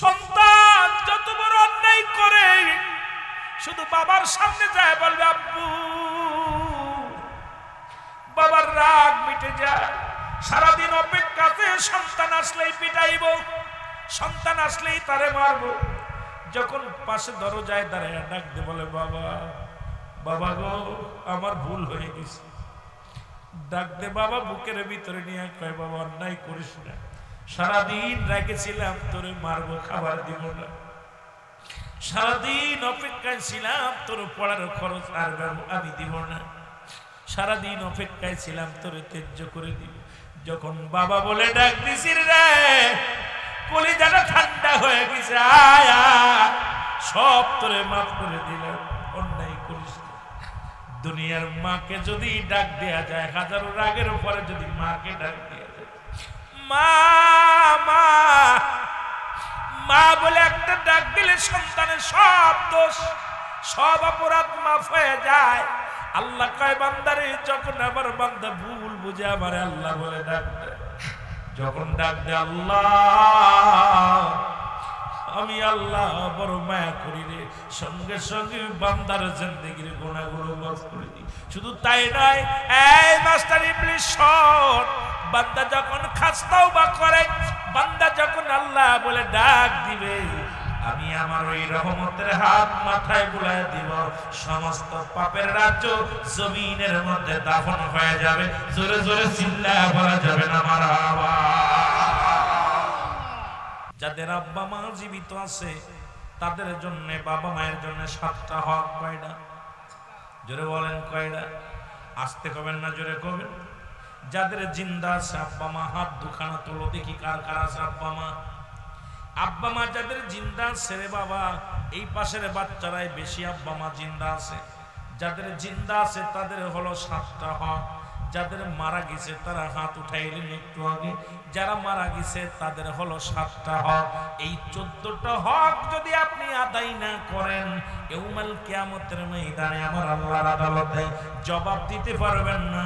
সন্তান যত বড় অন্যায় করে শুধু বাবার সামনে যায় বলবে আব্বু, বাবার রাগ মিটে যায়। সারাদিন অপেক্ষাতে সন্তান আসলেই পিটাইব, সন্তান আসলেই তারে মারবো। যখন পাশে দরজায় দাঁড়ায় ডাক দিয়ে বলে বাবা, বাবা গো আমার ভুল হয়ে গেছে, ডাক দে বাবা বুকের ভিতরে নিয়ে কয় বাবা অন্যায় করিস না, সারাদিন রেখেছিলাম তোরে মারবো, খাবার দিব না, সারাদিন অপেক্ষায় ছিলাম তোর পড়ার খরচ আর আমি দিব না, সারাদিন অপেক্ষায় ছিলাম তোরে ত্যায্য করে দিব। যখন বাবা বলে ডাক দিছিস রে, কলিজাটা ঠান্ডা হয়ে গেছে, আয়া সব তোরে মাফ করে দিলাম, অন্যায় করিস না। দুনিয়ার মাকে যদি ডাক দেয়া যায়, হাজারো রাগের উপরে যদি মাকে ডাক দেয়া যায়, মা মা মা বলে একটা ডাক দিলে সন্তানের সব দোষ সব অপরাধ মাফ হয়ে যায়। আল্লাহ কয় বান্দারে, যখন আমার বান্দা ভুল বুঝে আমারে আল্লাহ বলে ডাক দেয়, যখন ডাক দেয় আল্লাহ, আমি আল্লাহ বড় মায়া করি রে, সঙ্গে সঙ্গে বান্দার জিন্দেগির গুনাহগুলো মাফ করে দিই। শুধু তাই নয়, এই মাস্টার ইবলিস শট, বান্দা যখন খাস্তাওবা করে, বান্দা যখন আল্লাহ বলে ডাক দিবে, আমি আমার ওই রহমতের হাত মাথায় বুলায় দিব, সমস্ত পাপের রাজ্য জমিনের মধ্যে দাফন হয়ে যাবে। জোরে জোরে চিল্লায় বলা যাবে না মারহাবা। যাদের আব্বা মা জীবিত আছে তাদের জন্য, বাবা মায়ের জন্য 7টা হক। কয়টা? জোরে বলেন কয়টা? আসতে কবেন না, জোরে কবেন। যাদের জিন্দা আছে আব্বা মা, হাত দুখানা তোলো দেখি কার কার আছে আব্বা মা। আব্বা মা যাদের জিন্দা আছে রে বাবা, এই পাশের বাচ্চারাই বেশি আব্বা মা জিন্দা আছে। যাদের জিন্দা আছে তাদের হলো 7টা হক। যাদের মারা গেছে তারা হাত উঠাইলেন একটু আগে, যারা মারা গেছে তাদের হলো 7টা হক। এই 14টা হক যদি আপনি আদায় না করেন, ইয়াউমাল কিয়ামতের ময়দানে আমার আল্লাহর আদালতে জবাব দিতে পারবেন না,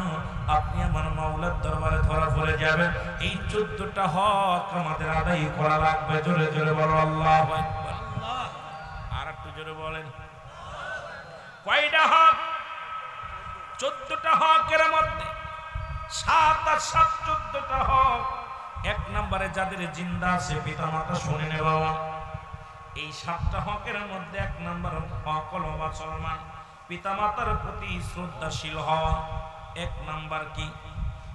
আপনি আমার মাওলার দরবারে ধরা পড়ে যাবেন। এই 14টা হক আমাদের আদায় করা লাগবে। জোরে জোরে বলো আল্লাহু আকবার। আর একটু জোরে বলেন। কয়টা হক? 14টা হকের মধ্যে 7 আর 7 14টা হক। 1 নম্বরে যাদের জিন্দা আছে পিতা মাতা, শুনে নে বাবা, এই 7টা হকের মধ্যে 1 নম্বর হক হলো মুসলমান, পিতা মাতার প্রতি শ্রদ্ধাশীল হওয়া। 1 নম্বর কি?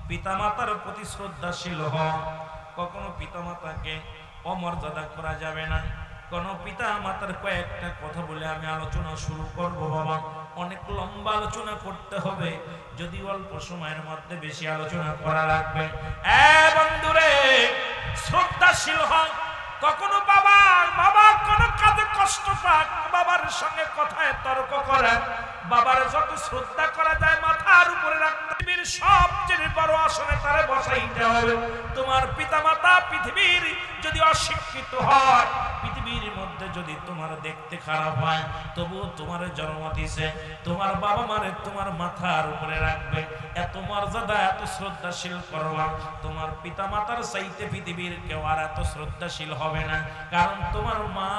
পিতা মাতার প্রতি শ্রদ্ধাশীল হওয়া। কখনো পিতা মাতাকে অমর্যাদা করা যাবে না। কোন পিতা মাতার কয়েকটা কথা বলে আমি আলোচনা শুরু করব বাবা, অনেক লম্বা আলোচনা করতে হবে, যদি অল্প সময়ের মধ্যে বেশি আলোচনা করা লাগবে। বন্ধুরে, শ্রদ্ধাশীল হন। কখনো বাবা কোনো কাজে কষ্ট পাক, বাবার সঙ্গে কথায় তর্ক করে, বাবার যত শ্রদ্ধা করা যায় মাথার উপরে রাখতে, পৃথিবীর সবচেয়ে বড় আসনে তারে বসাইতে হবে। তোমার পিতা মাতা পৃথিবীর যদি অশিক্ষিত হয়, পৃথিবীর মধ্যে যদি তোমার দেখতে খারাপ হয়, তবুও তোমার জন্ম দিছে, তোমার বাবা মারে তোমার মাথার উপরে রাখবে, এত মর্যাদা এত শ্রদ্ধাশীল করবা। তোমার পিতা মাতার চাইতে পৃথিবীর কেউ আর এত শ্রদ্ধাশীল হবে না, কারণ তোমার মা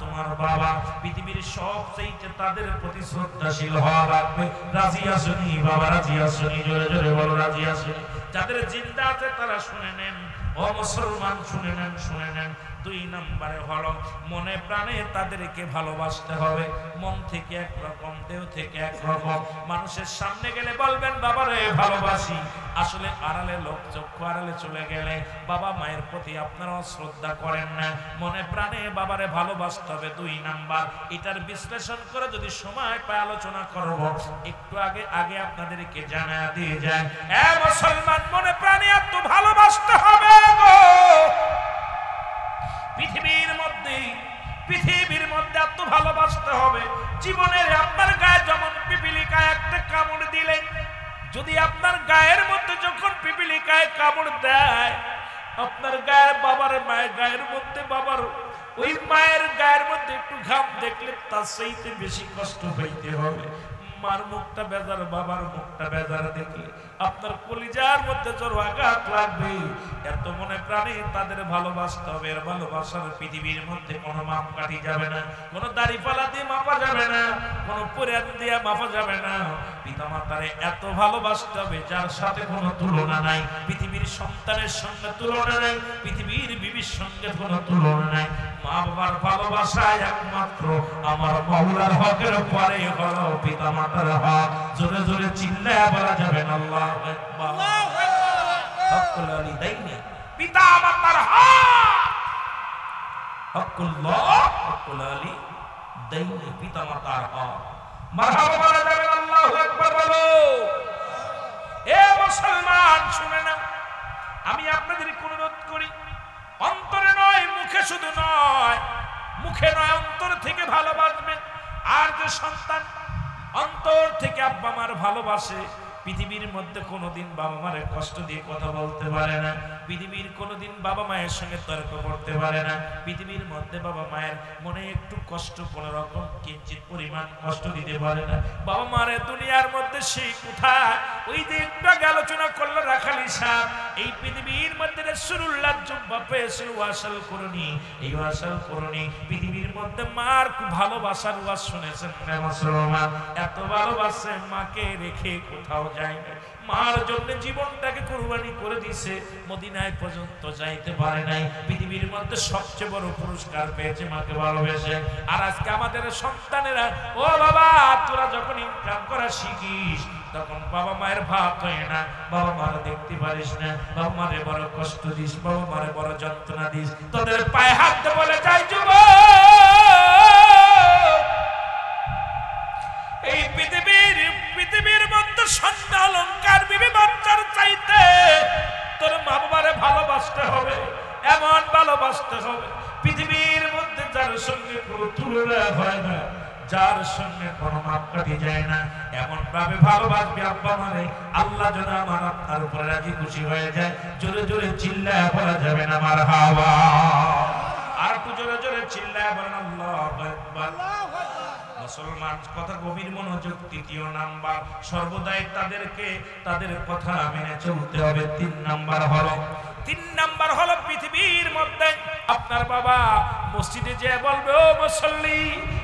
তোমার বাবা পৃথিবীর সব চাইতে তাদের প্রতি শ্রদ্ধাশীল হওয়া লাগবে। রাজি আসুনি বাবা? রাজি আসুনি? জোরে জোরে বলো রাজি আসুনি? যাদের জিন্দা আছে তারা শুনে নেন, ও মুসলমান শুনে নেন, শুনে নেন। 2 নম্বরে হলো মনে প্রাণে তাদেরকে ভালোবাসতে হবে। মন থেকে একরকম, দেহ থেকে একরকম। মানুষের সামনে গেলে বলবেন বাবারে ভালোবাসি, আসলে আড়ালে লোক চক্ষু আড়ালে চলে গেলে বাবা মায়ের প্রতি আপনারা শ্রদ্ধা করেন না। মনে প্রাণে বাবারে ভালোবাসতে হবে। 2 নাম্বার, এটার বিশ্লেষণ করে যদি সময় পায় আলোচনা করব, একটু আগে আপনাদেরকে জানা দিয়ে যায়। মুসলমান, মনে প্রাণে এত ভালোবাসতে হবে গো, পৃথিবীর মধ্যে এত ভালোবাসতে হবে। জীবনের আপনার গায়ে যেমন পিপিলিকায় একটা কামড় দিলে, যদি আপনার গায়ের মধ্যে যখন পিপিলিকায় কামড় দেয়, আপনার গায়ে বাবার মায়ের গায়ের মধ্যে বাবার ওই মায়ের গায়ের মধ্যে একটু ঘাম দেখলে তার চাইতে বেশি কষ্ট হইতে হবে। মার মুখটা বেজার, বাবার মুখটা বেজার দেখলে আপনার কলিজার মধ্যে জোর আঘাত লাগবে। এত মনে প্রাণে তাদের ভালোবাসতে হবে। এর ভালোবাসার পৃথিবীর মধ্যে কোনো মাপকাঠি যাবে না, কোনো দাড়িপাল্লা দিয়ে মাপা যাবে না, কোনো পরিয়াদ দিয়ে মাপা যাবে না। পিতা মাতারে এত ভালোবাসতে হবে যার সাথে কোনো তুলনা নাই। পৃথিবীর সন্তানের সঙ্গে তুলনা নাই, পৃথিবীর বিবির সঙ্গে কোনো তুলনা নাই। মা বাবার ভালোবাসা একমাত্র আমার মাওলার হকের পরে হলো পিতা মাতার হক। জোরে জোরে চিল্লায়া বলা যাবে না আল্লাহু আকবার। আল্লাহু আকবার। হকুল ওয়ালিদাইনি, পিতা মাতার হক। হকুল্লাহ, হকুল ওয়ালিদাইনি, পিতা মাতার হক। মারহাবা বলা যাবে না আল্লাহু আকবার বলো। এ মুসলমান শুনে নাও, আমি আপনাদের অনুরোধ করি, অন্তরে নয় মুখে, শুধু নয় মুখে নয় অন্তর থেকে ভালোবাসবেন। আর যে সন্তান অন্তর থেকে আব্বা মার ভালোবাসে, পৃথিবীর মধ্যে কোনোদিন বাবা মারে কষ্ট দিয়ে কথা বলতে পারে না, পৃথিবীর কোনোদিন বাবা মায়ের সঙ্গে তর্ক করতে পারে না, পৃথিবীর মধ্যে বাবা মায়ের মনে একটু কষ্ট কোন রকম কিঞ্চিত পরিমাণ কষ্ট দিতে পারে না। বাবা মারে দুনিয়ার মধ্যে সেই কোথায় ওই যে একটু আগে আলোচনা করলো রাখালি সাহেব, এই পৃথিবীর মধ্যে রাসূলুল্লাহ জুব্বা পেয়েছিল ওয়াসাল করুনি, এই ওয়াসাল করুনি পৃথিবীর মধ্যে মার ভালোবাসার ওয়াজ শুনেছেন না মুসলমান? এত ভালোবাসে মাকে রেখে কোথাও যায় না, মার জন্য জীবনটাকে কুরবানি করে দিয়েছে, মদিনায় পর্যন্ত যাইতে পারে নাই। পৃথিবীর মধ্যে সবচেয়ে বড় পুরস্কার পেয়েছে মাকে ভালোবেসে। আর আজকে আমাদের সন্তানেরা, ও বাবা তোরা যখন ইনকাম করা শিখিস তখন বাবা মায়ের ভাত হয় না, বাবা মারে দেখতে পারিস না, বাবা মারে বড় কষ্ট দিস, বাবা মারে বড় যন্ত্রণা দিস, তোদের পায়ে হাত বলে যাই যুবক, এই পৃথিবীর মধ্যে স্বর্ণ অলংকার বিবি বাচ্চার চাইতে তোর মা বাবারে ভালোবাসতে হবে, এমন ভালোবাসতে হবে পৃথিবীর মধ্যে যার সঙ্গে কোনো তুলনা হয় না, যার সঙ্গে কোনো মাপকাঠি যায় না, এমন ভাবে ভালোবাসবে আব্বা মারে আল্লাহ যেন আমার আপনার উপরে রাজি খুশি হয়ে যায়। জোরে জোরে চিল্লায় বলা যাবে না মারহাবা। আর একটু জোরে জোরে চিল্লায় বলেন আল্লাহু আকবার। মুসলমান কথা গভীর মনোযোগ। তৃতীয় নাম্বার, সর্বদাই তাদেরকে তাদের কথা মেনে চলতে হবে। তিন নাম্বার হলো পৃথিবীর মধ্যে আপনার বাবা মসজিদে যে বলবে, ও মুসল্লি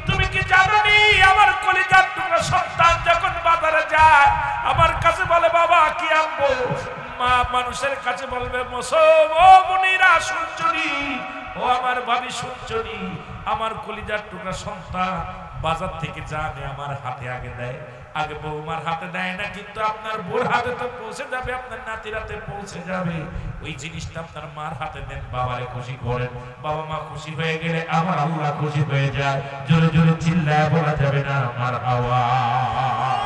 তুমি কি জানোনি আমার কলিজার টুকরা সন্তান যখন বাজারে যায় আমার কাছে বলে বাবা কি আনবো, মা মানুষের কাছে বলবে ও মুনিরা শুনছনি, ও আমার ভাবি শুনছনি, আমার কলিজার টুকরা সন্তান বাজার থেকে যাবে আমার হাতে আগে দেয়, আগে বৌমার হাতে দেয় না, কিন্তু আপনার বোর হাতে তো পৌঁছে যাবে, আপনার নাতির হাতে পৌঁছে যাবে। ওই জিনিসটা আপনার মার হাতে দেন, বাবারে খুশি করেন, বাবা মা খুশি হয়ে গেলে আমার আল্লাহ খুশি হয়ে যায়। জোরে জোরে চিল্লায় বলা যাবে না আমার আওয়াজ।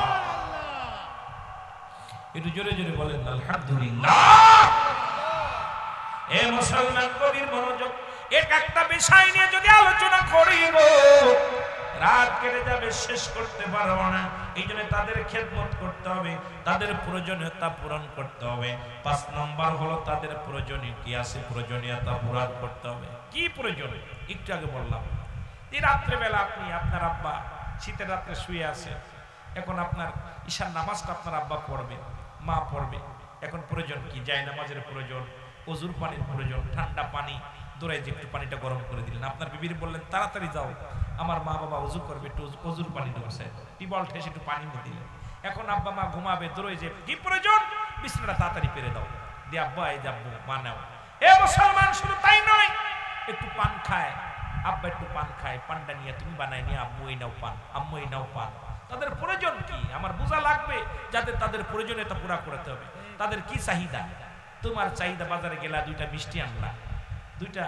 একটু জোরে জোরে বলেন আলহামদুলিল্লাহ। এ মুসলমান গভীর মনোযোগ। এক একটা বিষয় নিয়ে যদি আলোচনা করি রাত কেটে যাবে, শেষ করতে পারবো না। এই জন্য তাদের খেদমত করতে হবে, তাদের প্রয়োজনীয়তা পূরণ করতে হবে। ৫ নম্বর হলো তাদের প্রয়োজনীয় কি আছে, প্রয়োজনীয়তা পূরণ করতে হবে। কি প্রয়োজন? একটু আগে বললাম যে রাত্রেবেলা আপনি আপনার আব্বা শীতের রাত্রে শুয়ে আছে, এখন আপনার ঈশার নামাজটা আপনার আব্বা পড়বে, মা পড়বে, এখন প্রয়োজন কি? যায় নামাজের প্রয়োজন, অজুর পানির প্রয়োজন, ঠান্ডা পানি দৌড়ায় যে একটু পানিটা গরম করে দিলেন, আপনার বিবির বললেন তাড়াতাড়ি যাও আমার মা বাবা অজু করবে, একটু অজুর পানি ঢুকছে, টিবল ঠেসে একটু পানি নিয়ে দিলেন। এখন আব্বা মা ঘুমাবে, দৌড়ে যে কি প্রয়োজন, বিছানাটা তাড়াতাড়ি পেরে দাও, দিয়ে আব্বা এই যাবো মা নাও। এ মুসলমান শুধু তাই নয়, একটু পান খায়, আব্বা একটু পান খায়, পানটা নিয়ে তুমি বানায় নিয়ে আব্বু এই নাও পান, আম্মু এই নাও পান। তাদের প্রয়োজন কি আমার বোঝা লাগবে, যাতে তাদের প্রয়োজনীয়তা পুরা করতে হবে। তাদের কি চাহিদা? তোমার চাহিদা বাজারে গেলা দুইটা মিষ্টি আনলা, দুইটা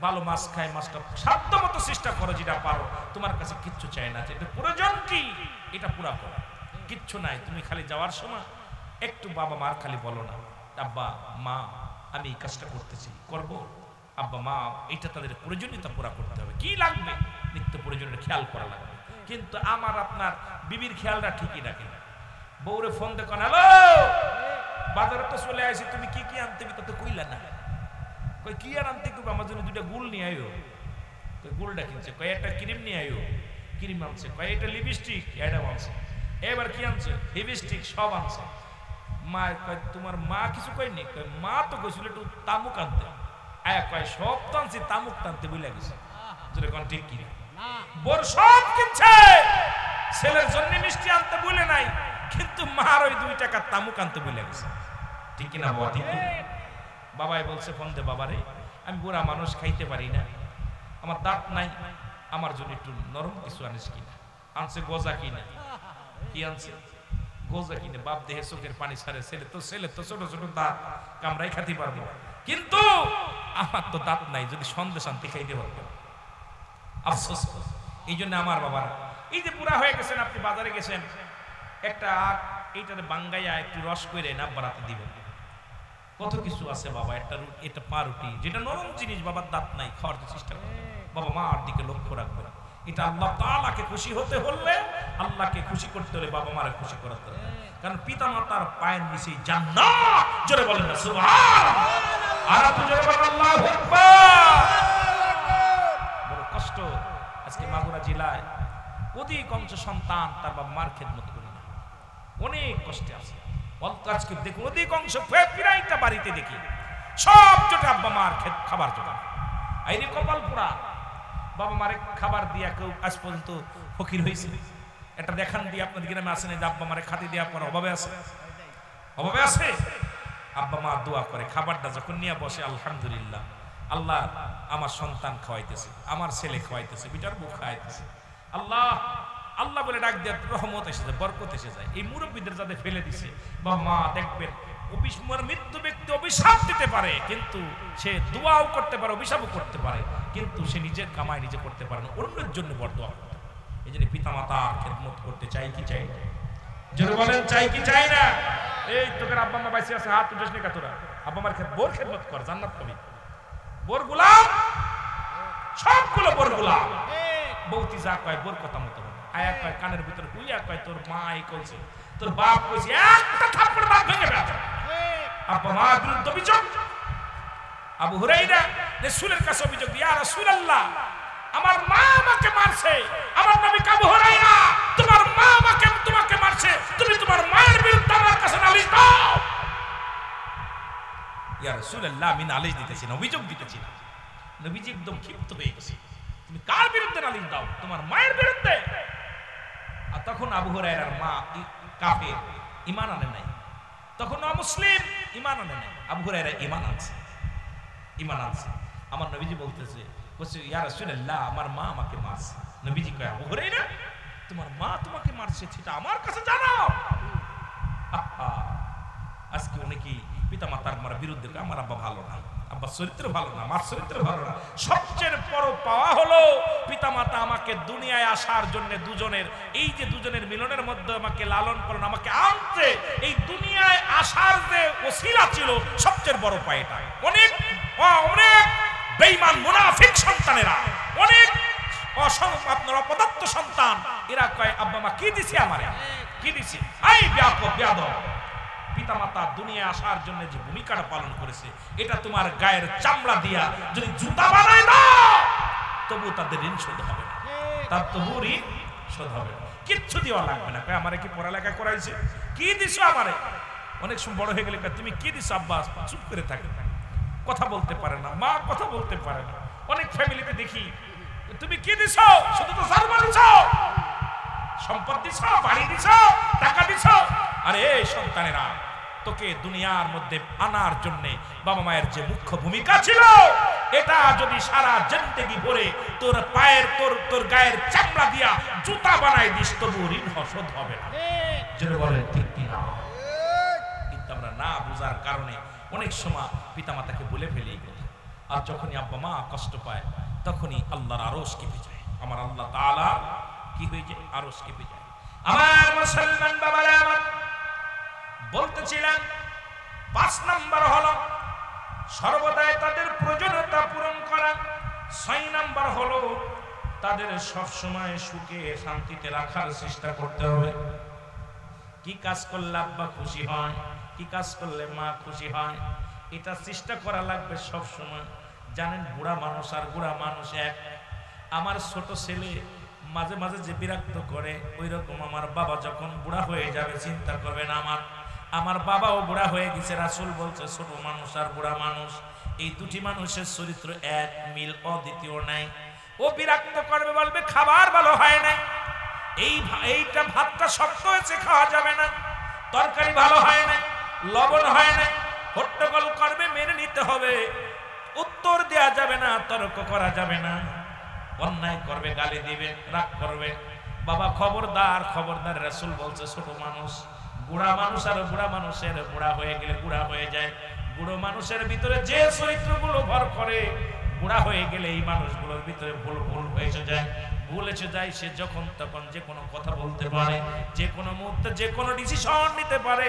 ভালো মাছ খায়, মাছটা সাধ্য মতো চেষ্টা করো, যেটা পারো, তোমার কাছে কিচ্ছু চাই না, এটা প্রয়োজন কি এটা পুরা করো, কিচ্ছু নাই। তুমি খালি যাওয়ার সময় একটু বাবা মার খালি বলো না, আব্বা মা আমি এই কাজটা করতেছি, করবো, আব্বা মা এটা তাদের প্রয়োজনীয়তা পুরা করতে হবে। কি লাগবে নিত্য প্রয়োজনের খেয়াল করা লাগবে। কিন্তু আমার আপনার বিবির খেয়ালটা ঠিকই রাখে না। বউরে ফোন দেখো, হ্যালো বাজারে তো চলে আসি, তুমি কি কি আনতে তা তো কইলা না, কই কি আর আনতে করবো, আমার জন্য দুইটা গুল নিয়ে আয়ো, কই গুলটা কিনছে, কয় একটা ক্রিম নিয়ে আয়ো, ক্রিম আনছে, কয় এটা লিপস্টিক, এটা আনছে, এবার কি আনছে? লিপস্টিক সব আনছে। মা কয় তোমার মা কিছু কয়নি? কয় মা তো কইছিল একটু তামুক আনতে। আয়া কয় সব তো আনছি, তামুক টানতে ভুলে গেছে। জোরে কোন ঠিক কি? বোর সব কিনছে, ছেলের জন্য মিষ্টি আনতে ভুলে নাই, কিন্তু মার ওই 2 টাকা তামুক আনতে ভুলে গেছে। ঠিক কিনা বাবা? ঠিক কিনা? বাবাই বলছে ফোন দে, বাবারে আমি বুড়া মানুষ, খাইতে পারি না, আমার দাঁত নাই, আমার জন্য একটু নরম কিছু আনিস কিনা। আনছে গজা কিনা। কি আনছে? গোজা কিনে। বাপ দেহে চোখের পানি ছাড়ে, ছেলে তো ছোট ছোট দাঁত, কামড়াই খাতে পারবো, কিন্তু আমার তো দাঁত নাই, যদি সন্দেশ আনতে খাইতে পারবো। আফসোস। এই জন্য আমার বাবারা, এই যে বুড়া হয়ে গেছেন, আপনি বাজারে গেছেন, একটা এইটাতে বাঙ্গাইয়া একটু রস করে না বাড়াতে দিবেন। কত কিছু আছে বাবা, এটা পাউরুটি যেটা নরম জিনিস, বাবার দাঁত নাই, খাওয়ার চেষ্টা করবেন। বাবা মার দিকে লক্ষ্য রাখবেন। এটা আল্লাহ তাআলাকে খুশি হতে হলে, আল্লাহকে খুশি করতে হলে বাবা মারে খুশি করাতে হবে। কারণ পিতা মাতার পায়ের নিচে জান্নাত। জোরে বলেন না সুবহানাল্লাহ। আর আপনি জোরে বলেন আল্লাহু আকবার। বড় কষ্ট আজকে মাগুরা জেলায় অধিকাংশ সন্তান তার বাবা মার খেদমত করে না, অনেক কষ্টে আছে। আজকে দেখুন অধিকাংশ প্রায়টা বাড়িতে দেখি সব জোটে আব্বা মার খাবার জোগান। আইরে কপাল পোড়া, বাবা মারে খাবার দিয়া কেউ আজ পর্যন্ত ফকির হয়েছে? এটা দেখান দিয়ে আপনাদের গ্রামে আসে না যে আব্বা মারে খাতে দেওয়া পর অভাবে আছে? অভাবে আছে? আব্বা মা দোয়া করে, খাবারটা যখন নিয়ে বসে, আলহামদুলিল্লাহ আল্লাহ আমার সন্তান খাওয়াইতেছে, আমার ছেলে খাওয়াইতেছে, বিটার বউ খাওয়াইতেছে, আল্লাহ আল্লাহ বলে ডাক দিয়ে রহমত এসে যায়, বরকত এসে যায়। এই মুরব্বীদের যাদের ফেলে দিছে, বাবা মা দেখবেন মৃত্যু ব্যক্তি অভিশাপ দিতে পারে, কিন্তু সে দোয়াও করতে পারে, অভিশাপও করতে পারে, কিন্তু সে নিজের কামাই নিজে করতে পারে না, অন্যের জন্য বড় দোয়া করতে পারে। এই জন্য পিতা মাতার খেদমত করতে চাই কি চাই না? জোরে বলেন চাই কি চাই না? এই তোকে আব্বা মা বাইসে আছে, হাত উঠাস নি কাতরা, আব্বা মার বোর খেদমত কর, জান্নাত পাবি। বোর গোলাম, সবগুলো বোর গোলাম। বৌতি যা কয় বোর কথা মতো আয়া কয়, কানের ভিতর হুইয়া কয় তোর মা এই কইছে, তোর বাপ কইছে, একটা থাপ্পড় বাপ ভেঙে ফেলছে। আব্বা মা বিরুদ্ধে অভিযোগ। আবু হুরায়রা রাসূলের কাছে অভিযোগ, ইয়া রাসূলুল্লাহ আমার মা আমাকে মারছে। আমার নবী আবু হুরায়রা, তোমার মা তোমাকে মারছে, তুমি তোমার মায়ের বিরুদ্ধে আমার কাছে নালিশ দাও। ইয়া রাসূলুল্লাহ আমি নালিশ দিতেছি না, অভিযোগ দিতেছি না। নবীজি একদম ক্ষিপ্ত হয়ে গেছে, তুমি কার বিরুদ্ধে নালিশ দাও? তোমার মায়ের বিরুদ্ধে। আর তখন আবু হুরায়রার মা কাফের, ঈমান আনে নাই, তখন অমুসলিম, ঈমান আনে নাই। আবু হুরায়রা ঈমান আনছে, ঈমান আনছে। আমার নবীজি বলতেছে, বলছে ইয়া রাসূলুল্লাহ আমার মা আমাকে মারছে। নবীজি কয়, আবু হুরায়রা তোমার মা তোমাকে মারছে সেটা আমার কাছে জানাও। আজকে অনেকেই পিতা মাতার মার বিরুদ্ধে, আমার আব্বা ভালো না, আব্বা চরিত্র ভালো না, মার চরিত্র ভালো না। সবচেয়ে বড় পাওয়া হলো পিতা মাতা আমাকে দুনিয়ায় আসার জন্য দুজনের, এই যে দুজনের মিলনের মধ্যে আমাকে লালন পালন, আমাকে আনতে, এই দুনিয়ায় আসার যে ওসিলা ছিল, সবচেয়ে বড় পায়টা। অনেক অনেক বেঈমান মুনাফিক সন্তানেরা, অনেক আপনার অপদার্থ সন্তান, এরা কয় আব্বা মা কি দিছে আমারে, কি দিছে? এই বেয়াদব, পিতা মাতা দুনিয়া আসার জন্য যে ভূমিকাটা পালন করেছে, এটা তোমার গায়ের চামড়া দিয়া যদি জুতা বানায় দাও, তবু তাদের ঋণ শোধ হবে না, তার তবু ঋণ শোধ হবে না, কিচ্ছু দেওয়া লাগবে না। কয় আমারে কি পড়ালেখা করাইছে, কি দিছো আমারে? অনেক সময় বড় হয়ে গেলে তুমি কি দিছো? আব্বা চুপ করে থাকে, কথা বলতে পারে না, মা কথা বলতে পারে না। অনেক ফ্যামিলিতে দেখি তুমি কি দিছো? শুধু তো জারবা দিছো, সম্পদ দিছো, বাড়ি দিছো, টাকা দিছো। আরে এই সন্তানেরা, তোকে দুনিয়ার মধ্যে আনার জন্য বাবা মায়ের যে মুখ্য ভূমিকা ছিল, এটা যদি সারা জিন্দেগি ভরে তোর পায়ের তোর গায়ের চামড়া দিয়া জুতা বানাই দিস, তবু ঋণ শোধ হবে না। যেটা বলে ঠিক কিনা? কিন্তু আমরা না বুঝার কারণে অনেক সময় পিতামাতাকে বলে ফেলি কথা। আর যখনই আব্বা মা কষ্ট পায়, তখনই আল্লাহর আরশ কেঁপে যায়, আমার আল্লাহ তাআলা কি হয়ে যায়? আরশ কেঁপে যায়। আমার মুসলমান বাবারা, আমার বলতেছিলাম 5 নাম্বার হলো সর্বদাই তাদের প্রয়োজনীয়তা পূরণ করা। 6 নাম্বার হলো তাদের সব সময় সুখে শান্তিতে রাখার চেষ্টা করতে হবে। কি কাজ করলে আব্বা খুশি হয়, কি কাজ করলে মা খুশি হয়, এটা চেষ্টা করা লাগবে সব সময়। জানেন বুড়া মানুষ আর বুড়া মানুষ এক। আমার ছোট ছেলে মাঝে মাঝে যে বিরক্ত করে, ওই রকম আমার বাবা যখন বুড়া হয়ে যাবে চিন্তা করবেন আমার বাবাও বুড়া হয়ে গেছে। রাসূল বলছে ছোট মানুষ আর বুড়া মানুষ এই দুটি মানুষের চরিত্র এক, মিল অদ্বিতীয় নাই। ও বিরক্ত করবে, বলবে খাবার ভালো হয় না, এইটা ভাতটা শক্ত হয়েছে খাওয়া যাবে না, তরকারি ভালো হয় না, লবণ হয় না, হট্টগোল করবে, মেনে নিতে হবে, উত্তর দেয়া যাবে না, তর্ক করা যাবে না, অন্যায় করবে, গালি দিবে, রাগ করবে। বাবা খবরদার খবরদার। রাসূল বলছে ছোট মানুষ, বুড়া মানুষ আর বুড়া মানুষের বুড়া হয়ে গেলে বুড়া হয়ে যায়। বুড়ো মানুষের ভিতরে যে চরিত্রগুলো ভর করে, বুড়া হয়ে গেলে এই মানুষগুলোর ভিতরে ভুল এসে যায়, ভুল এসে যায়। সে যখন তখন যে কোনো কথা বলতে পারে, যে কোনো মুহূর্তে যে কোনো ডিসিশন নিতে পারে।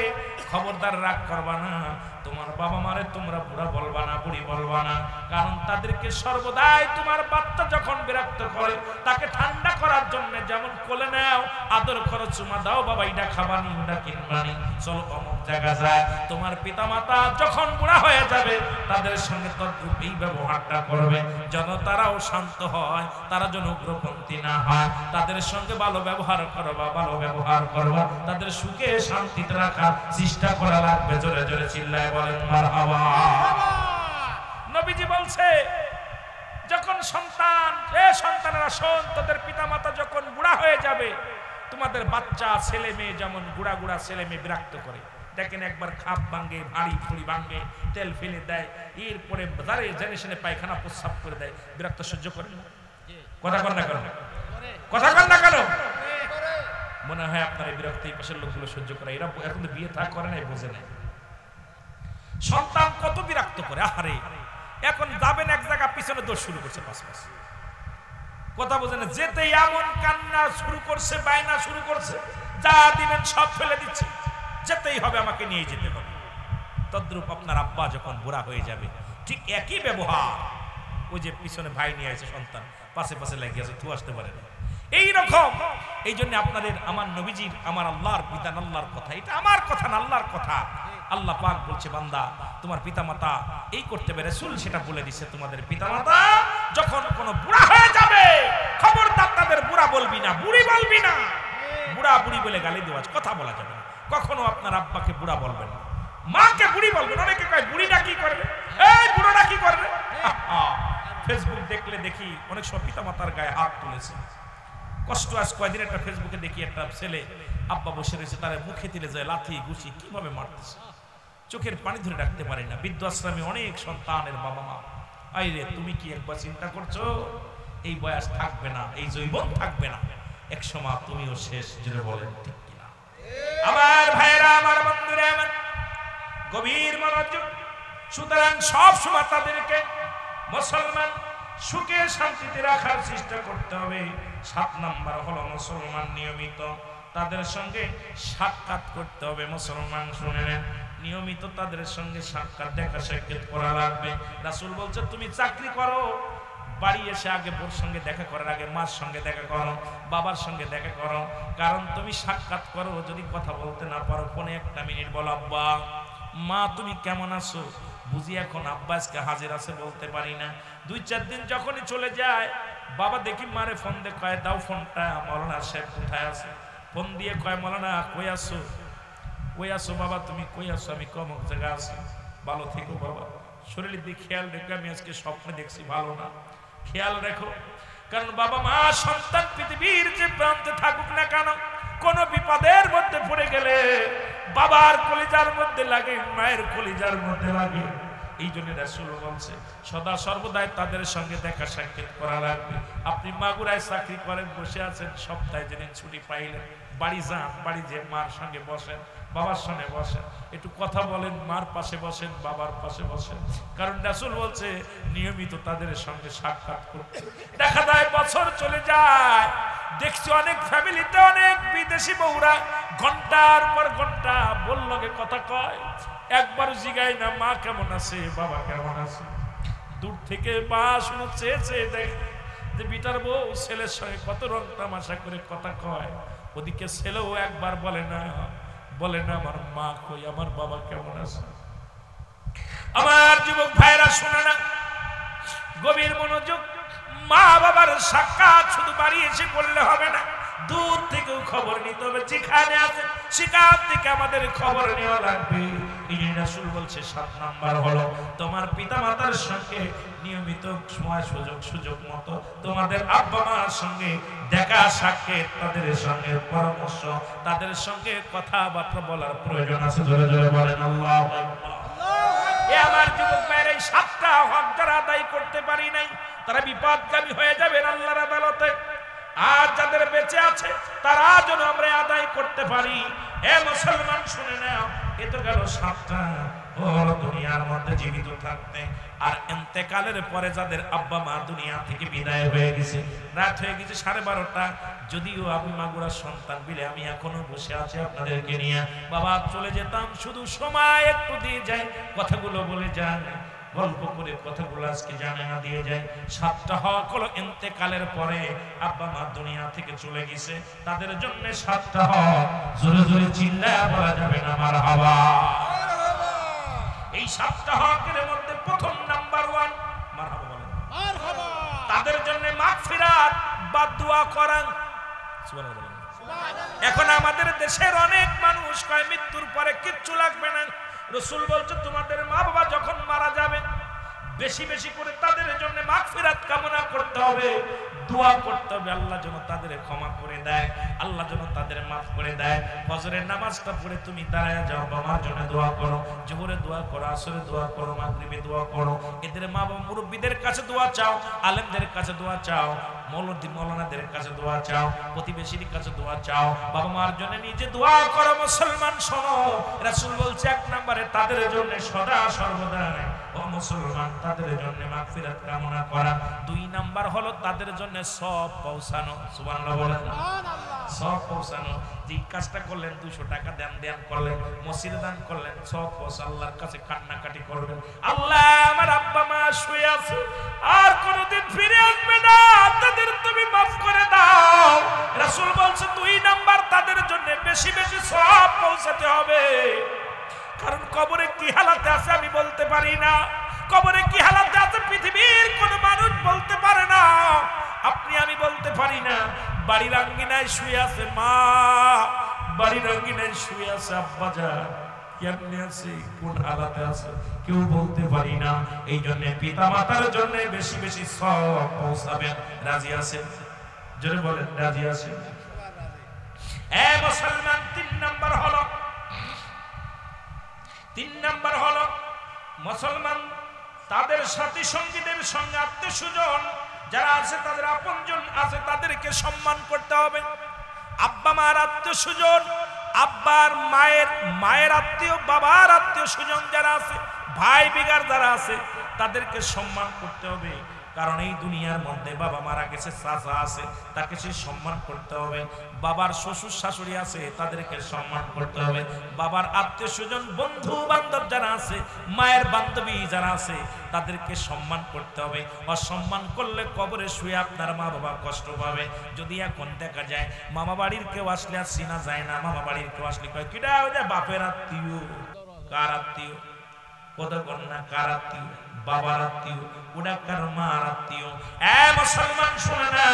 খবরদার রাগ করবা না, তোমার বাবা মারে তোমরা বুড়া বলবা না, বুড়ি বলবা না, কারণ তাদেরকে সর্বদাই তোমার বাচ্চা যখন বিরক্ত করে তাকে ঠান্ডা করার জন্য যেমন কোলে নাও, আদর করো, চুমা দাও, বাবা এটা খাবানি, ওটা কিনবানি, চলো অমুক জায়গা যায়। তোমার পিতা মাতা যখন বুড়া হয়ে যাবে তাদের সঙ্গে তদ্রূপ এই ব্যবহারটা করবে, যেন তারাও শান্ত হয়, তারা যেন উগ্রপন্থী না হয়। তাদের সঙ্গে ভালো ব্যবহার করবা, ভালো ব্যবহার করবা, তাদের সুখে শান্তিতে রাখার চেষ্টা করা লাগবে। জোরে জোরে চিল্লায় বলেন মারহাবা। নবীজি বলছে যখন সন্তানেরা শোন, তোদের পিতা মাতা যখন বুড়া হয়ে যাবে, তোমাদের বাচ্চা ছেলে মেয়ে যেমন গুড়া গুড়া ছেলে মেয়ে বিরক্ত করে, দেখেন একবার খাপ ভাঙে, ভারী ফুড়ি ভাঙে, তেল ফেলে দেয়, এরপরে জেনে পায়খানা প্রস্রাব করে দেয়, বিরক্ত সহ্য করে না? কথা কর না কেন? কথা কর না কেন? মনে হয় আপনার এই বিরক্ত এই পাশের লোকগুলো সহ্য করে, এরা এখন বিয়ে থা করে নাই, বোঝে নাই সন্তান কত বিরক্ত করে। আহারে এখন যাবেন এক জায়গা, পিছনে দোষ শুরু করছে, পাঁচ পাঁচ কথা বোঝে না, যেতে এমন কান্না শুরু করছে, বায়না শুরু করছে, যা দিবেন সব ফেলে দিচ্ছে, যেতেই হবে, আমাকে নিয়ে যেতে হবে। তদ্রূপ আপনার আব্বা যখন বুড়া হয়ে যাবে ঠিক একই ব্যবহার। ওই যে পিছনে ভাই নিয়ে আসে সন্তান, পাশে পাশে লাগিয়ে আছে, তু আসতে পারে না, এইরকম। এই জন্য আপনাদের আমার নবীজির, আমার আল্লাহর বিধান, আল্লাহর কথা, এটা আমার কথা না, আল্লাহর কথা। আল্লাহ পাক বলছে বান্দা তোমার পিতামাতা এই করতে পারে, রাসূল সেটা বলে দিচ্ছে, তোমাদের পিতামাতা যখন কোনো বুড়া হয়ে যাবে খবরদার তাদের বুড়া বলবি না, বুড়ি বলবি না। বুড়া বুড়ি বলে গালি দেওয়া কথা বলা যাবে না, কখনো আপনার আব্বাকে বুড়া বলবেন না, মাকে বুড়ি বলবেন। অনেকে কয় বুড়িটা কি করবে, এই বুড়োটা কি করবে। ফেসবুক দেখলে দেখি অনেক সব পিতামাতার গায়ে হাত তুলেছে, কষ্ট। আজ কয়দিন একটা ফেসবুকে দেখি একটা ছেলে আব্বা বসে রয়েছে, তার মুখে দিলে যায় লাথি ঘুষি কিভাবে মারতেছে, চোখের পানি ধরে রাখতে পারে না। বৃদ্ধাশ্রমে অনেক সন্তানের বাবা মা, আইরে তুমি কি একবার চিন্তা করছো এই বয়স থাকবে না, এই যৌবন থাকবে না, এক সময় তুমিও শেষ। জুড়ে বলেন ঠিক কিনা? আমার ভাইরা, আমার বন্ধুরা, আমার গভীর মনোযোগ। সুতরাং সব সময় তাদেরকে মুসলমান সুখে শান্তিতে রাখার চেষ্টা করতে হবে। 7 নাম্বার হলো মুসলমান নিয়মিত তাদের সঙ্গে সাক্ষাৎ করতে হবে। মুসলমান শুনে নেন, নিয়মিত তাদের সঙ্গে সাক্ষাৎ দেখা সাক্ষাৎ করা লাগবে। রাসূল বলছে তুমি চাকরি করো, বাড়ি এসে আগে বোর সঙ্গে দেখা করার আগে মার সঙ্গে দেখা করো, বাবার সঙ্গে দেখা করো, কারণ তুমি সাক্ষাৎ করো, যদি কথা বলতে না পারো ফোনে 1 মিনিট বলো আব্বা মা তুমি কেমন আছো, বুঝি এখন আব্বা আজকে হাজির আছে বলতে পারি না। 2-4 দিন যখনই চলে যায়, বাবা দেখি মারে ফোন দিয়ে কয় দাও ফোনটা, মৌলানা সাহেব কোথায় আছে, ফোন দিয়ে কয় মৌলানা কই আছো, কই আছো বাবা তুমি কই আছো, আমি কমক জায়গা আছি, ভালো থেকো বাবা, শরীরের দিকে খেয়াল রেখো, আমি আজকে স্বপ্নে দেখছি ভালো না, খেয়াল রেখো। কারণ বাবা মা সন্তান পৃথিবীর যে প্রান্তে থাকুক না কেন, কোন বিপদের মধ্যে পড়ে গেলে বাবার কলিজার মধ্যে লাগে, মায়ের কলিজার মধ্যে লাগে। এই জন্য রাসূল বলছে সদা সর্বদাই তাদের সঙ্গে দেখা সাক্ষাৎ করা লাগবে। আপনি মাগুরায় চাকরি করেন, বসে আছেন, সপ্তাহে যেদিন ছুটি পাইলেন বাড়ি যান, বাড়ি যে মার সঙ্গে বসেন, বাবার সঙ্গে বসেন, একটু কথা বলেন, মার পাশে বসেন, বাবার পাশে বসেন। কারণ রাসূল বলছে নিয়মিত তাদের সঙ্গে সাক্ষাৎ করতে। দেখা যায় বছর চলে যায়, দেখছি অনেক ফ্যামিলিতে অনেক বিদেশি বউরা ঘন্টার পর ঘন্টা বললকে কথা কয়, একবার জিগায় না মা কেমন আছে, বাবা কেমন আছে। দূর থেকে মা শুনে চেয়ে চেয়ে দেখে যে বিটার বউ ছেলের সঙ্গে কত রং তামাশা করে কথা কয়, ওদিকে ছেলেও একবার বলে না আমার মা কই, আমার বাবা কেমন আছে। আমার যুবক ভাইরা শোনে না, গভীর মনোযোগ। মা বাবার সাক্ষাৎ শুধু বাড়ি এসে করলে হবে না, দূর থেকেও খবর নিতে হবে। যেখানে আছে সেখান থেকে আমাদের খবর নেওয়া লাগবে। এই রাসূল বলছে 7 নাম্বার হলো তোমার পিতা মাতার সঙ্গে নিয়মিত সময় সুযোগ মতো তোমাদের আব্বা মার সঙ্গে দেখা সাক্ষাৎ, তাদের সঙ্গে পরামর্শ, তাদের সঙ্গে কথাবার্তা বলার প্রয়োজন আছে। জোরে জোরে বলেন আল্লাহু আকবার। এ আমার যুবক ভাইরা, এই 7টা হক যারা আদায় করতে পারি নাই তারা বিপদগামী হয়ে যাবেন আল্লাহর আদালতে। আর যাদের বেঁচে আছে তারা যেন আমরা আদায় করতে পারি। এ মুসলমান শুনে নাও, এ তো গেল 7টা দুনিয়ার মধ্যে জীবিত থাকতে। আর ইন্তেকালের পরে যাদের আব্বা মা দুনিয়া থেকে বিদায় হয়ে গেছে, রাত হয়ে গেছে 12:30, যদিও আমি মাগুরার সন্তান বিলে আমি এখনো বসে আছি আপনাদেরকে নিয়ে। বাবা চলে যেতাম, শুধু সময় একটু দিয়ে যায়, কথাগুলো বলে যান, গল্প করে কথাগুলো আজকে জানা দিয়ে যায়। 7টা হক হলো ইন্তেকালের পরে আব্বা মা দুনিয়া থেকে চলে গেছে, তাদের জন্য 7টা হক। জোরে জোরে চিল্লায়া বলা যাবে না মারহাবা। এই 7টা হকের মধ্যে প্রথম নাম্বার 1 মারহাবা বলেন, মারহাবা, তাদের জন্য মাগফিরাত বা দোয়া করেন। সুবহানাল্লাহ বলেন। এখন আমাদের দেশের অনেক মানুষ কয় মৃত্যুর পরে কিচ্ছু লাগবে না। রাসূল বলছে তোমাদের মা বাবা যখন মারা যাবে বেশি বেশি করে তাদের জন্য মাগফিরাত কামনা করতে হবে, দোয়া করতে হবে, আল্লাহ যেন তাদের ক্ষমা করে দেয়, আল্লাহ যেন তাদের মাফ করে দেয়। ফজরের নামাজটা পড়ে তুমি দাঁড়ায় যাও, বাবার জন্য দোয়া করো, জোহরে দোয়া করো, আসরে দোয়া করো, মাগরিবে দোয়া করো, এদের মা বাবা মুরব্বীদের কাছে দোয়া চাও, আলেমদের কাছে দোয়া চাও, মৌলানাদের কাছে দোয়া চাও, প্রতিবেশীর কাছে দোয়া চাও, বাবা মার জন্য নিজে দোয়া করো। মুসলমান শোনো, রাসূল বলছে 1 নম্বরে তাদের জন্য সদা সর্বদা ও মুসলমান তাদের জন্য মাগফিরাত কামনা করা। 2 নাম্বার হলো তাদের জন্য সওয়াব পৌঁছানো। সুবহানাল্লাহ বলেন। সওয়াব পৌঁছানো, যে কাজটা করলেন 200 টাকা দান করলেন, মসজিদে দান করলেন, সওয়াব পৌঁছে আল্লাহর কাছে কান্নাকাটি করবেন, আল্লাহ আমার আব্বা মা শুয়ে আছে আর কোনোদিন ফিরে আসবে না, তাদের তুমি মাফ করে দাও। রাসূল বলছে 2 নাম্বার তাদের জন্য বেশি বেশি সওয়াব পৌঁছাতে হবে। কারণ কবরে কি হালাতে আছে আমি বলতে পারি না, কবরে কি হালাতে আছে পৃথিবীর কোনো মানুষ বলতে পারে না, আপনি আমি বলতে পারি না। বাড়ির আঙ্গিনায় শুয়ে আছে মা, বাড়ির আঙ্গিনায় শুয়ে আছে আব্বা জান, কেমনে আছে কোন হালাতে আছে কেউ বলতে পারি না। এই জন্য পিতা মাতার জন্য বেশি বেশি সওয়াব পৌঁছাবেন। রাজি আছেন? জোরে বলেন রাজি আছেন? এ মুসলমান, 3 নাম্বার হলো মুসলমান তাদের সাথী সঙ্গীদের সঙ্গে আত্মীয় স্বজন যারা আছে, তাদের আপনজন আছে, তাদেরকে সম্মান করতে হবে। আব্বা মার আত্মীয় স্বজন, আব্বার মায়ের আত্মীয়, বাবার আত্মীয় স্বজন যারা আছে, ভাই বিগার যারা আছে, তাদেরকে সম্মান করতে হবে। কারণ এই দুনিয়ার মধ্যে বাবা মারা গেছে, চাচা আছে, তাকে সে সম্মান করতে হবে। বাবার শ্বশুর শাশুড়ি আছে, তাদেরকে সম্মান করতে হবে। বাবার আত্মীয় স্বজন, বন্ধু বান্ধব যারা আছে, মায়ের বান্ধবী যারা আছে, তাদেরকে সম্মান করতে হবে। অসম্মান করলে কবরে শুয়ে আপনার মা বাবা কষ্ট পাবে। যদি এখন দেখা যায় মামা বাড়ির কেউ আসলে আর চিনা যায় না, মামা বাড়ির কেউ আসলে কয় কিডা ওই যে বাপের আত্মীয়, কার আত্মীয়, কত কন্যা কার আত্মীয়, বাবার আত্মীয়, ওটা কার মার আত্মীয়। মুসলমান শুনে না,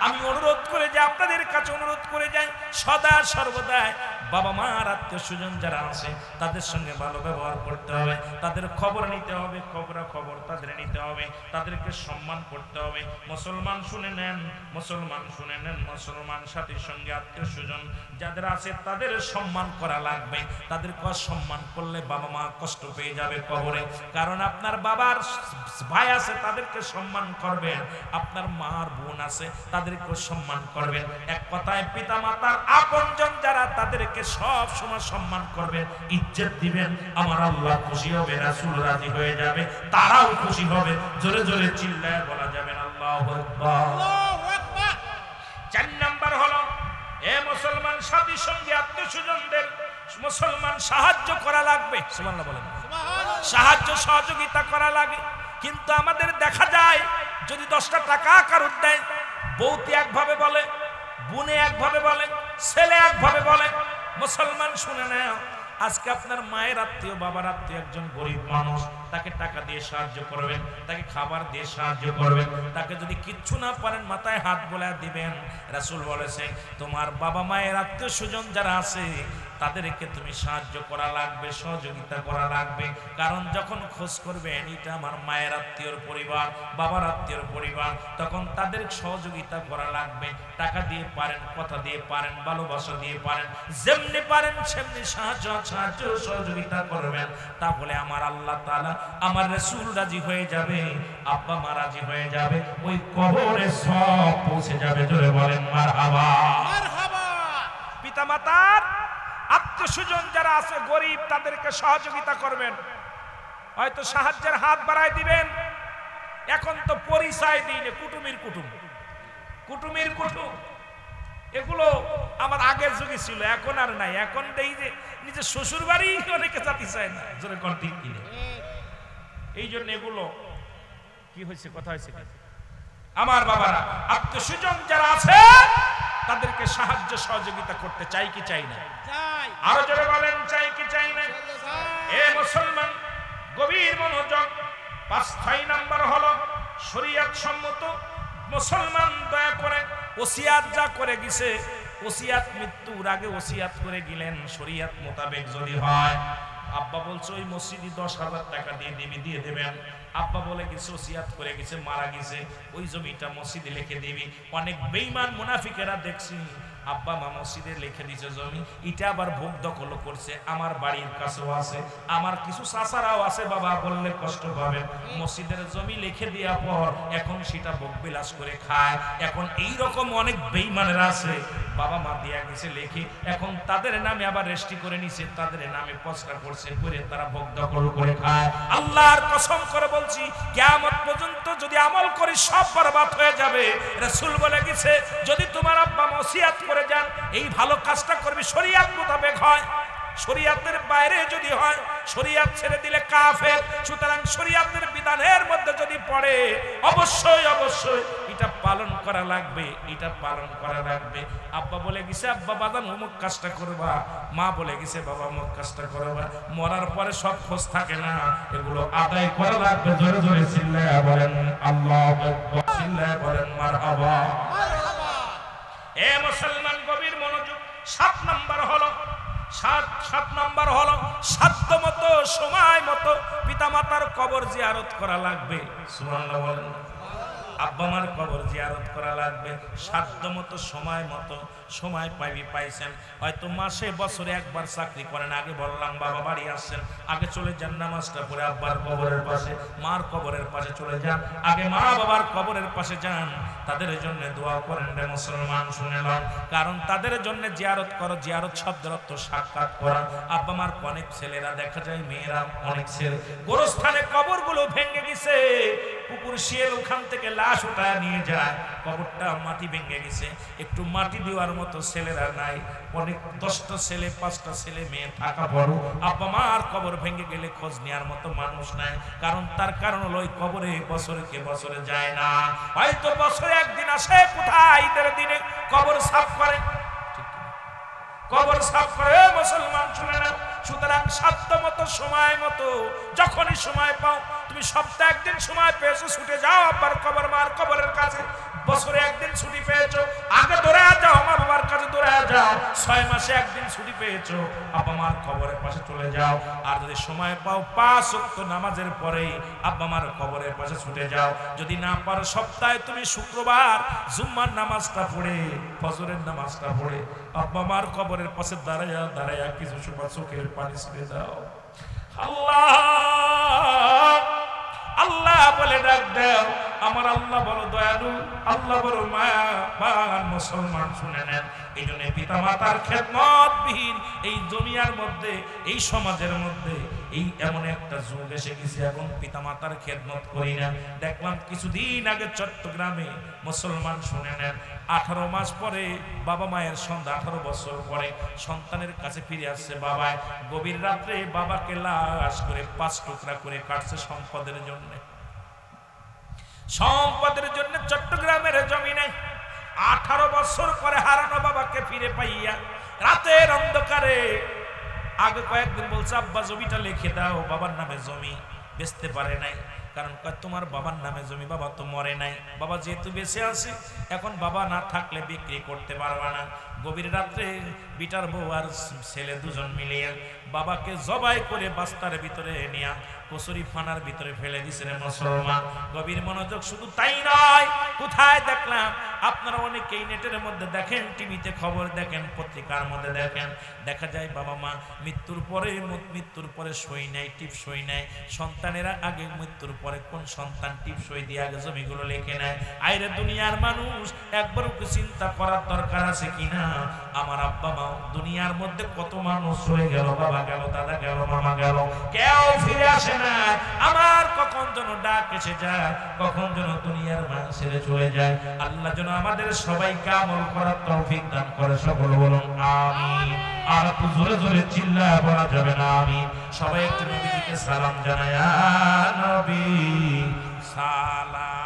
আমি অনুরোধ করে যাই, আপনাদের কাছে অনুরোধ করে যাই, সদা সর্বদা বাবা মার আত্মীয় স্বজন যারা আছে তাদের সঙ্গে ভালো ব্যবহার করতে হবে, তাদের খবর নিতে হবে, খবর তাদের নিতে হবে, তাদেরকে সম্মান করতে হবে। মুসলমান শুনে নেন, মুসলমান শুনে নেন, মুসলমান সাথীর সঙ্গে আত্মীয় স্বজন যাদের আছে তাদের সম্মান করা লাগবে। তাদেরকে অসম্মান করলে বাবা মা কষ্ট পেয়ে যাবে কবরে। কারণ আপনার বাবার ভাই আছে, তাদেরকে সম্মান করবেন, আপনার মার বোন আছে, তাদেরকে সম্মান করবেন। এক কথায় পিতা মাতার আপনজন যারা, তাদেরকে সব সময় সম্মান করবেন, ইজ্জত দিবেন। আমার আল্লাহ খুশি হবে, রাসূল রাজি হয়ে যাবে, তারাও খুশি হবে। জোরে জোরে চিল্লায় বলা যাবেন আল্লাহু আকবার, আল্লাহু আকবার। 4 নাম্বার হলো এ মুসলমান সাথী সঙ্গী আত্মীয় স্বজনদের মুসলমান সাহায্য করা লাগবে। সুবহানাল্লাহ বলেন। সাহায্য সহযোগিতা করা লাগে। কিন্তু আমাদের দেখা যায় যদি 10টা টাকা কারুর দেয়, বউতি একভাবে বলে, বোনে একভাবে বলে, ছেলে একভাবে বলে। মুসলমান শুনে নাও, আজকে আপনার মায়ের আত্মীয়, বাবার আত্মীয় একজন গরিব মানুষ, তাকে টাকা দিয়ে সাহায্য করবেন, তাকে খাবার দিয়ে সাহায্য করবেন। তাকে যদি কিচ্ছু না পারেন মাথায় হাত বোলায় দিবেন। রাসূল বলেছেন তোমার বাবা মায়ের আত্মীয় স্বজন যারা আছে তাদেরকে তুমি সাহায্য করা লাগবে, সহযোগিতা করা লাগবে। কারণ যখন খোঁজ করবেন এটা আমার মায়ের আত্মীয়র পরিবার, বাবার আত্মীয়র পরিবার, তখন তাদের সহযোগিতা করা লাগবে। টাকা দিয়ে পারেন, কথা দিয়ে পারেন, ভালোবাসা দিয়ে পারেন, যেমনি পারেন সেমনি সাহায্য সহযোগিতা করবেন। তাহলে আমার আল্লাহ তাআলা, আমার রাসূল রাজি হয়ে যাবে, আব্বা মা রাজি হয়ে যাবে, ওই কবরে সব পৌঁছে যাবে। জোরে বলেন মারহাবা। পিতামাতার আত্মীয় স্বজন যারা আছে গরিব তাদেরকে সহযোগিতা করবেন, হয়তো সাহায্যের হাত বাড়ায় দিবেন। এখন তো পরিচয় দিনে কুটুমির কুটুম, কুটুমির কুটুম, এগুলো আমার আগের যুগে ছিল, এখন আর নাই। এখন দেই যে নিজের শ্বশুর বাড়ি অনেকে জাতি চায় না। জোরে কোন ঠিক কিনে, এই জন্য এগুলো কি হয়েছে, কথা হয়েছে। আমার বাবারা, আত্মীয় স্বজন যারা আছে তাদেরকে সাহায্য সহযোগিতা করতে চাই কি চাই না? আরো জোরে বলেন চাই কি চাই না? এ মুসলমান, গভীর মনোযোগ। 5 নাম্বার হলো শরীয়ত সম্মত মুসলমান দয়া করে ওসিয়াত যা করে গেছে, ওসিয়াত মৃত্যুর আগে ওসিয়াত করে গেলেন শরীয়ত মোতাবেক যদি হয়। আব্বা বলছে ওই মসজিদে 10,000 টাকা দিয়ে দিবি, দিয়ে দেবেন। আব্বা বলে গেছে ওসিয়াত করে গেছে, মারা গেছে, ওই জমিটা মসজিদে লিখে দিবি। অনেক বেঈমান মুনাফিকেরা দেখছি আব্বা মা মসজিদে লিখে দিয়েছে জমি, এটা আবার ভোগ দখল করছে। আমার বাড়ির কাছেও আছে, আমার কিছু চাচারাও আছে, বাবা বললে কষ্ট পাবে। মসজিদের জমি লিখে দেওয়ার পর এখন সেটা ভোগ বিলাস করে খায়। এখন এই রকম অনেক বেঈমানেরা আছে, বাবা মা দিয়া গেছে লিখে, এখন তাদের নামে আবার রেজিস্ট্রি করে নিছে, তাদের নামে পচরা করছে, করে তারা ভোগ দখল করে খায়। আল্লাহর কসম করে বলছি, কিয়ামত পর্যন্ত যদি আমল করি সব বরবাদ হয়ে যাবে। রাসূল বলে গেছে যদি তোমার আব্বা ওসিয়াত করে যান, এই ভালো কাজটা করবি শরীয়ত মোতাবেক হয়, শরীয়তের বাইরে যদি হয় শরীয়ত ছেড়ে দিলে কাফের। সুতরাং শরীয়তের বিধানের মধ্যে যদি পড়ে অবশ্যই অবশ্যই এটা পালন করা লাগবে, এটা পালন করা লাগবে। আব্বা বলে গেছে আব্বা বাদান অমুক কাজটা করবা, মা বলে গেছে বাবা অমুক কাজটা করবা। মরার পরে সব খোঁজ থাকে না, এগুলো আদায় করা লাগবে। জোরে জোরে চিল্লায়া বলেন আল্লাহু আকবার, চিল্লায়া বলেন মারহাবা। এ মুসলমান গভীর মনোযোগ। 7 নাম্বার হলো সাধ্য মতো সময় মতো পিতামাতার কবর জিয়ারত করা লাগবে। সুবহানাল্লাহ বলেন। আব্বা মার কবর জিয়ারত করা লাগবে সাধ্য মতো, সময় মতো। সময় পাইছেন, হয়তো মাসে বছরে একবার চাকরি করেন, আগে বললাম বাবা বাড়ি আসছেন, আগে চলে যান নামাজটা পড়ে আব্বার কবরের পাশে, মার কবরের পাশে চলে যান, আগে মা বাবার কবরের পাশে যান, তাদের জন্য দোয়া করেন রে মুসলমান, শুনে নাও। কারণ তাদের জন্য জিয়ারত করো, জিয়ারত শব্দের অর্থ সাক্ষাৎ করা। আব্বা মার অনেক ছেলেরা দেখা যায়, মেয়েরা অনেক ছেলে গোরস্থানে কবরগুলো ভেঙে গেছে, পুকুর শিয়াল ওখান থেকে লাশ উঠায় নিয়ে যায়, কবরটা মাটি ভেঙে গেছে, একটু মাটি দেওয়ার মতো ছেলেরা নাই। অনেক 10টা ছেলে 5টা ছেলে মেয়ে থাকা বড়, আব্বা মার কবর ভেঙে গেলে খোঁজ নেওয়ার মতো মানুষ নাই। কারণ তার কারণ হলো ওই কবরে বছরকে বছরে যায় না, হয়তো বছরে একদিন আসে, কোথায় ঈদের দিনে কবর সাফ করে, কবর সাফ করে। মুসলমান শুনে না। সুতরাং সাধ্য মতো সময় মতো যখনই সময় পাও, তুমি সপ্তাহে একদিন সময় পেয়েছো, ছুটে যাও আব্বার কবর মার কবরের কাছে। বছরে একদিন ছুটি পেয়েছো, আগে দৌড়ে যাও মা বাবার কাছে, দৌড়ে যাও। 6 মাসে একদিন ছুটি পেয়েছো, আব্বা মার কবরের পাশে চলে যাও। আর যদি সময় পাও 5 ওয়াক্ত নামাজের পরে আব্বা মার কবরের পাশে ছুটে যাও। যদি না পারো সপ্তাহে তুমি শুক্রবার জুম্মার নামাজটা পড়ে, ফজরের নামাজটা পড়ে আব্বা মার কবরের পাশে দাঁড়ায়া দাঁড়ায়া কিছু সময় চোখের পানি ছেড়ে দাও। আল্লাহ আল্লাহ বলে ডাক দাও। আমার আল্লাহ বড় দয়ালু, আল্লাহ বড় মায়াবান। মুসলমান শুনে নেন, এই জন্য পিতা মাতার খেদমতবিহীন এই দুনিয়ার মধ্যে, এই সমাজের মধ্যে এই এমন একটা যুগ এসে গেছে, এখন পিতা মাতার খেদমত করি না। দেখলাম কিছুদিন আগে চট্টগ্রামে মুসলমান শুনে নেন, 18 মাস পরে বাবা মায়ের সন্তান, 18 বছর পরে সন্তানের কাছে ফিরে আসছে বাবা। গভীর রাত্রে বাবাকে লাশ করে 5 টুকরা করে কাটছে সম্পদের জন্য। সম্পদের জন্য চট্টগ্রামের জমিনে 18 বছর পরে হারানো বাবাকে ফিরে পাইয়া রাতের অন্ধকারে, আগে কয়েকদিন বলছে আব্বা জমিটা লিখে দাও, বাবার নামে জমি। বেচতে পারে নাই, কারণ তোমার বাবার নামে জমি, বাবা তো মরে নাই, বাবা যেহেতু বেঁচে আছে এখন বাবা না থাকলে বিক্রি করতে পারবা না। গভীর রাত্রে বিটার বউ আর ছেলে দুজন মিলিয়ে বাবাকে জবাই করে বাস্তার ভিতরে নিয়ে কচুরি ফানার ভিতরে ফেলে দিছেন মুসলমান। গভীর মনোযোগ। শুধু তাই নয়, কোথায় দেখলাম, আপনারা অনেকেই নেটের মধ্যে দেখেন, টিভিতে খবর দেখেন, পত্রিকার মধ্যে দেখেন, দেখা যায় বাবা মা মৃত্যুর পরে সই নেয়, টিপ সই নেয়, সন্তানেরা আগে মৃত্যুর পরে কোন সন্তান টিপ সই দিয়ে আগে জমিগুলো লিখে নেয়। আইরে দুনিয়ার মানুষ, একবারও কি চিন্তা করার দরকার আছে কিনা? আমার আব্বা মা দুনিয়ার মধ্যে কত মানুষ হয়ে গেল, বাবা গেল, দাদা গেল, মামা গেল, কেউ ফিরে আসে না। আমার কখন যেন ডাক এসে যায়, কখন যেন দুনিয়ার মানুষ ছেড়ে চলে যায়। আল্লাহ যেন আমাদের সবাইকে আমল করার তৌফিক দান করে। সকল বলুন আমিন। আর একটু জোরে জোরে চিল্লায় বলা যাবে না আমিন? সবাই একটু নবীজিকে সালাম জানায়, নবী সালাম।